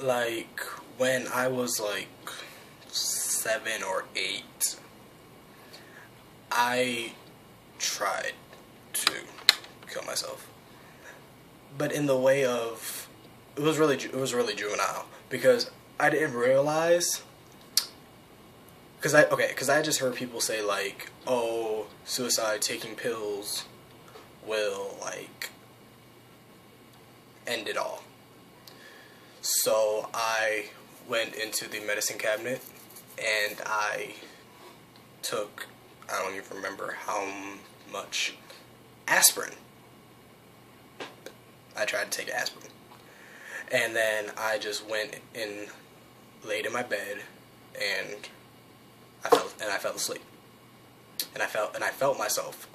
Like, when I was like 7 or 8, I tried to kill myself, but in the way of it was really juvenile because I didn't realize because I just heard people say like, oh, suicide, taking pills will like end it all. So I went into the medicine cabinet and I took, I don't even remember how much, aspirin. I tried to take aspirin. And then I just went and laid in my bed and I fell asleep. And I felt myself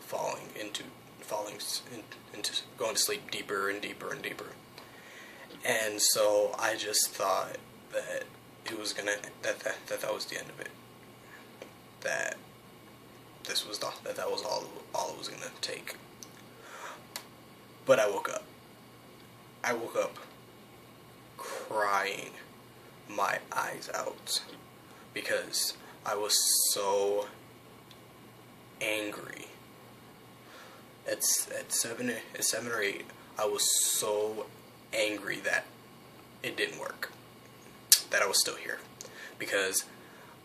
into going to sleep deeper and deeper and deeper. And so I just thought that it was gonna that was the end of it. That that was all it was gonna take. But I woke up. I woke up crying my eyes out because I was so angry. At 7 or 8, I was so angry that it didn't work. That I was still here because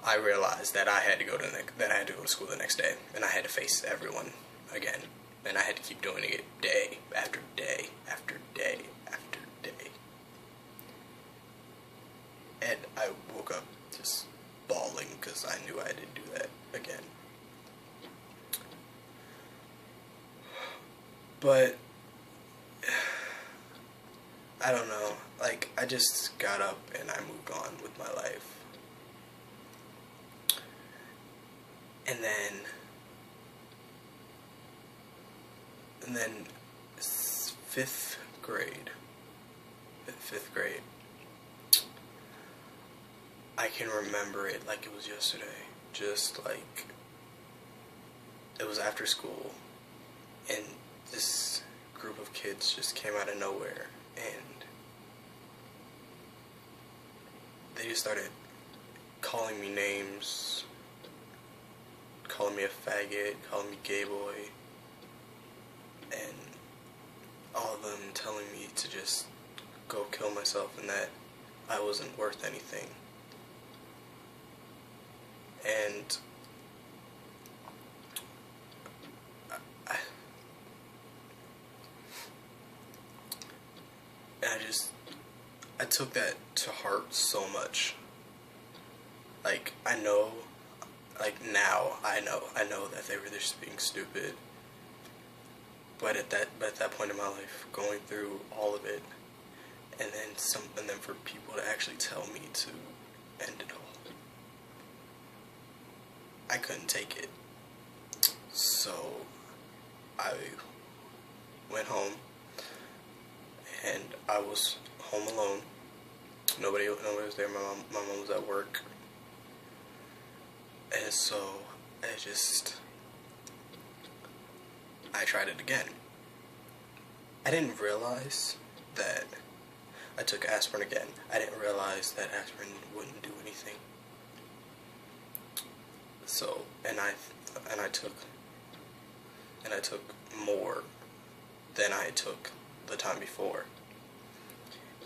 I realized that I had to go to school the next day, and I had to face everyone again, and I had to keep doing it day after day after day after day. And I woke up just bawling because I knew I had to do that again. But I don't know, like, I just got up and I moved on with my life. And then fifth grade, I can remember it like it was yesterday. Just like, it was after school, and this group of kids just came out of nowhere, and they just started calling me names, calling me a faggot, calling me gay boy, and all of them telling me to just go kill myself and that I wasn't worth anything. And I took that to heart so much. Like, now I know that they were just being stupid. But at that point in my life, going through all of it, and then for people to actually tell me to end it all, I couldn't take it. So I went home, and I was home alone. Nobody was there. My mom was at work, and so I tried it again. I didn't realize that I took aspirin again. I didn't realize that aspirin wouldn't do anything. So, and I took more than I took the time before.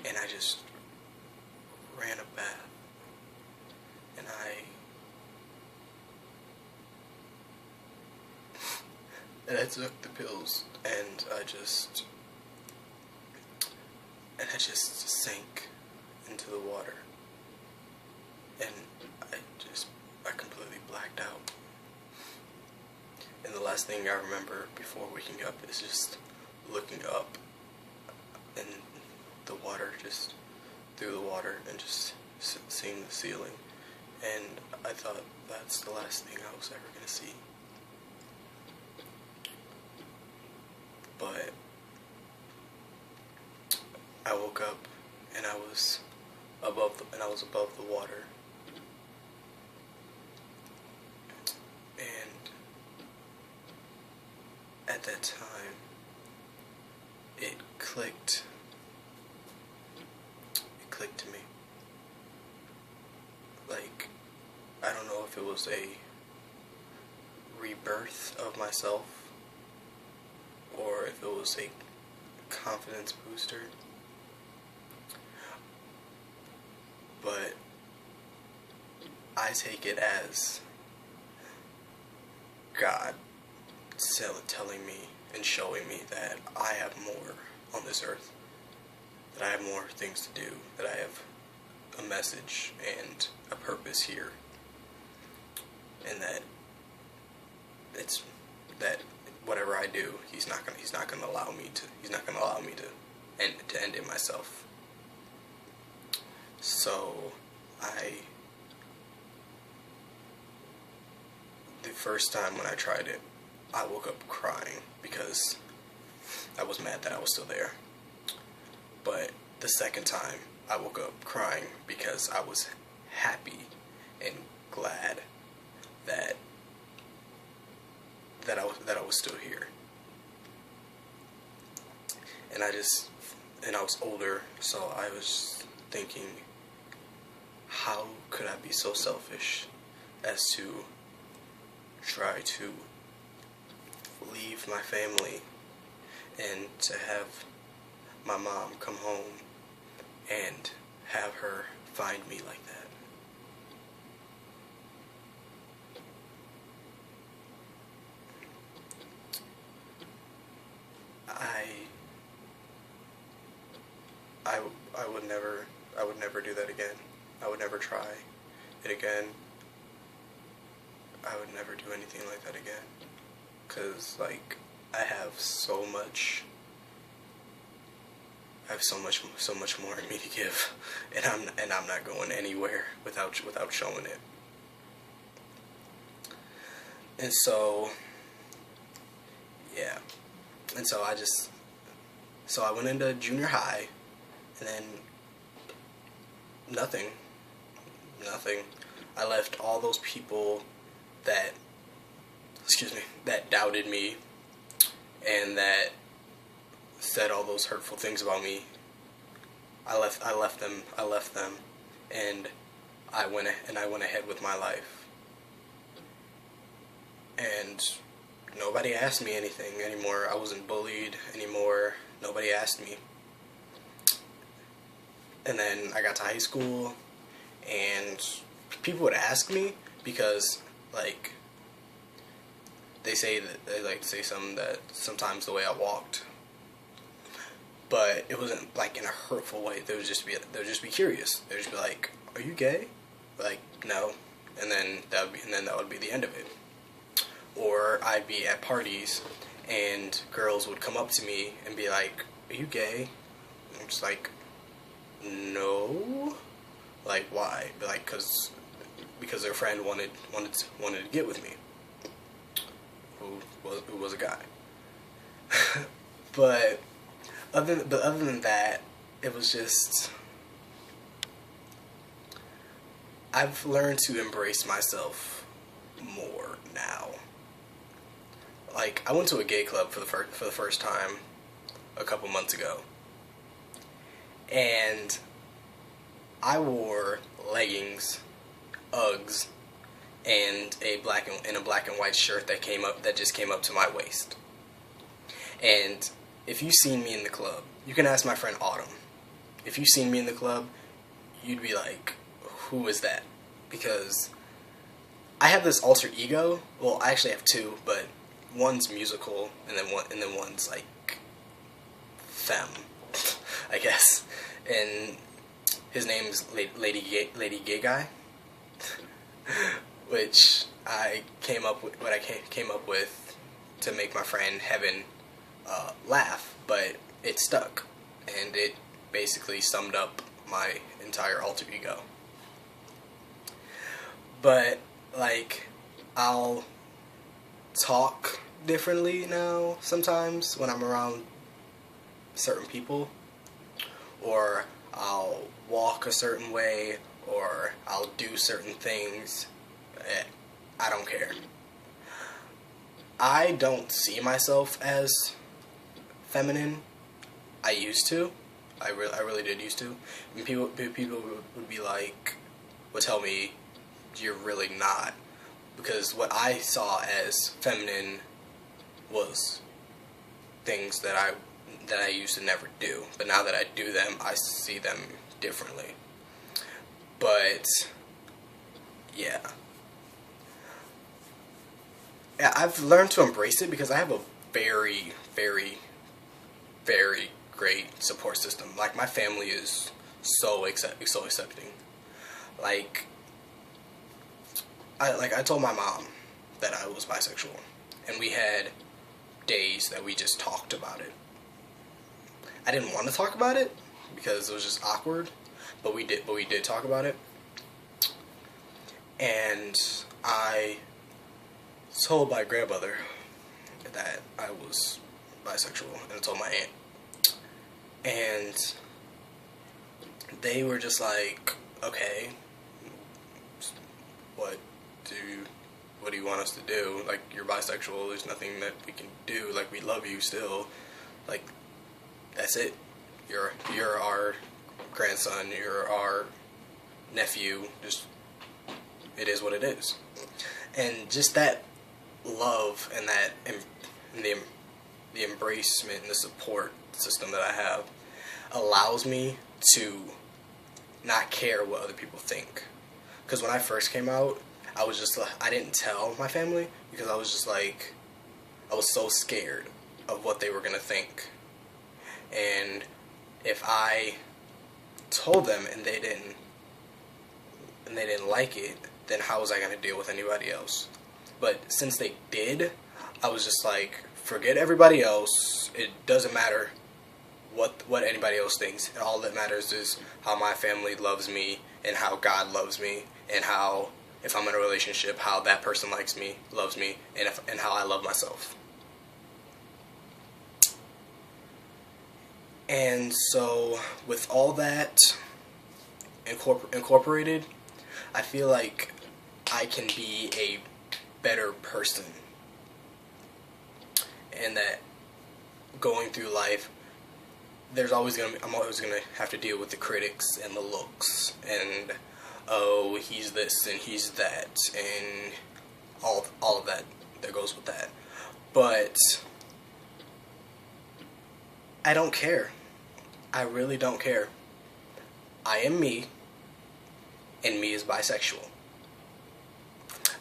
And I just ran a bath. And I took the pills, and I just sank into the water, and I completely blacked out. And the last thing I remember before waking up is just looking up and the water, just through the water, and just seeing the ceiling. And I thought that's the last thing I was ever going to see. But I woke up and I was above the water. And at that time, it clicked to me. like, I don't know if it was a rebirth of myself or if it was a confidence booster, but I take it as God telling me and showing me that I have more on this earth, that I have more things to do, that I have a message and a purpose here, and that it's that whatever I do, he's not gonna allow me to end it myself. So the first time when I tried it, I woke up crying because I was mad that I was still there. But the second time, I woke up crying because I was happy and glad that I was still here. And I was older, so I was thinking, how could I be so selfish as to try to leave my family and to have my mom come home and have her find me like that. I would never do that again. I would never try it again. I would never do anything like that again. 'Cause like I have so much more in me to give, and I'm not going anywhere without showing it. And so yeah. And so I went into junior high, and then nothing. I left all those people that doubted me and that said all those hurtful things about me. I left them, and I went ahead with my life. And nobody asked me anything anymore. I wasn't bullied anymore. Nobody asked me. And then I got to high school, and people would ask me because, like, they like to say something that sometimes the way I walked, but it wasn't like in a hurtful way. They would just be curious. They would just be like, "Are you gay?" Like, no, and then that would be the end of it. Or I'd be at parties, and girls would come up to me and be like, "Are you gay?" And I'm just like, "No." Like, why? Like, because their friend wanted to get with me, who was a guy. But other than that, it was just, I've learned to embrace myself more now. Like, I went to a gay club for the first time a couple months ago, and I wore leggings, Uggs, and a black and white shirt that just came up to my waist. And if you've seen me in the club, you can ask my friend Autumn. If you've seen me in the club, you'd be like, "Who is that?" Because I have this alter ego. Well, I actually have two, but one's musical, and then one's like femme, I guess. And his name's Lady Gay Guy, which I came up with to make my friend Heaven laugh, but it stuck, and it basically summed up my entire alter ego. But like, I'll talk differently now sometimes when I'm around certain people, or I'll walk a certain way, or I'll do certain things. I don't care. I don't see myself as feminine. I used to. I really did used to. And people would be like, would tell me, you're really not. Because what I saw as feminine was things that I used to never do. But now that I do them, I see them differently. But yeah. Yeah, I've learned to embrace it because I have a very, very, very great support system. Like, my family is so accepting. Like I told my mom that I was bisexual, and we had days that we just talked about it. I didn't want to talk about it because it was just awkward, but we did talk about it. And I told my grandmother that I was bisexual, and I told my aunt. And they were just like, okay, what do you want us to do? Like, you're bisexual, there's nothing that we can do. Like, we love you still. Like, that's it. You're our grandson, you're our nephew. Just, it is what it is. And just that love and that and the embracement and the support system that I have allows me to not care what other people think. Because when I first came out, I was just like, I didn't tell my family because I was just like, I was so scared of what they were gonna think. And if I told them and they didn't like it, then how was I gonna deal with anybody else? But since they did, I was just like, forget everybody else. It doesn't matter what anybody else thinks. And all that matters is how my family loves me and how God loves me, and how, if I'm in a relationship, how that person likes me, loves me, and how I love myself. And so with all that incorporated, I feel like I can be a better person, and that going through life, I'm always gonna have to deal with the critics and the looks and, oh, he's this and he's that and all of that goes with that. But I don't care. I really don't care. I am me, and me is bisexual.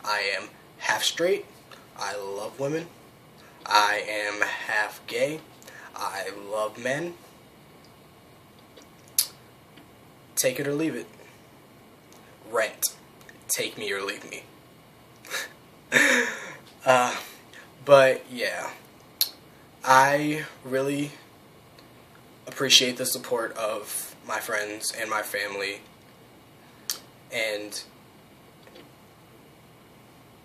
I am half straight. I love women. I am half gay. I love men. Take it or leave it. Rent. Take me or leave me. But yeah, I really appreciate the support of my friends and my family, and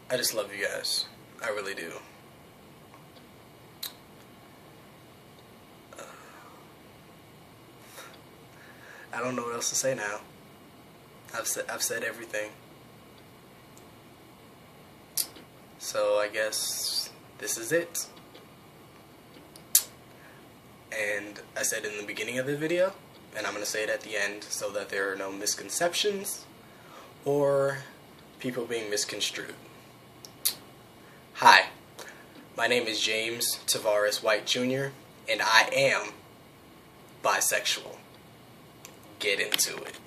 I just love you guys. I really do. I don't know what else to say now. I've said everything. So I guess this is it. And I said in the beginning of the video, and I'm going to say it at the end so that there are no misconceptions or people being misconstrued. Hi, my name is James Tavares White Jr., and I am bisexual. Get into it.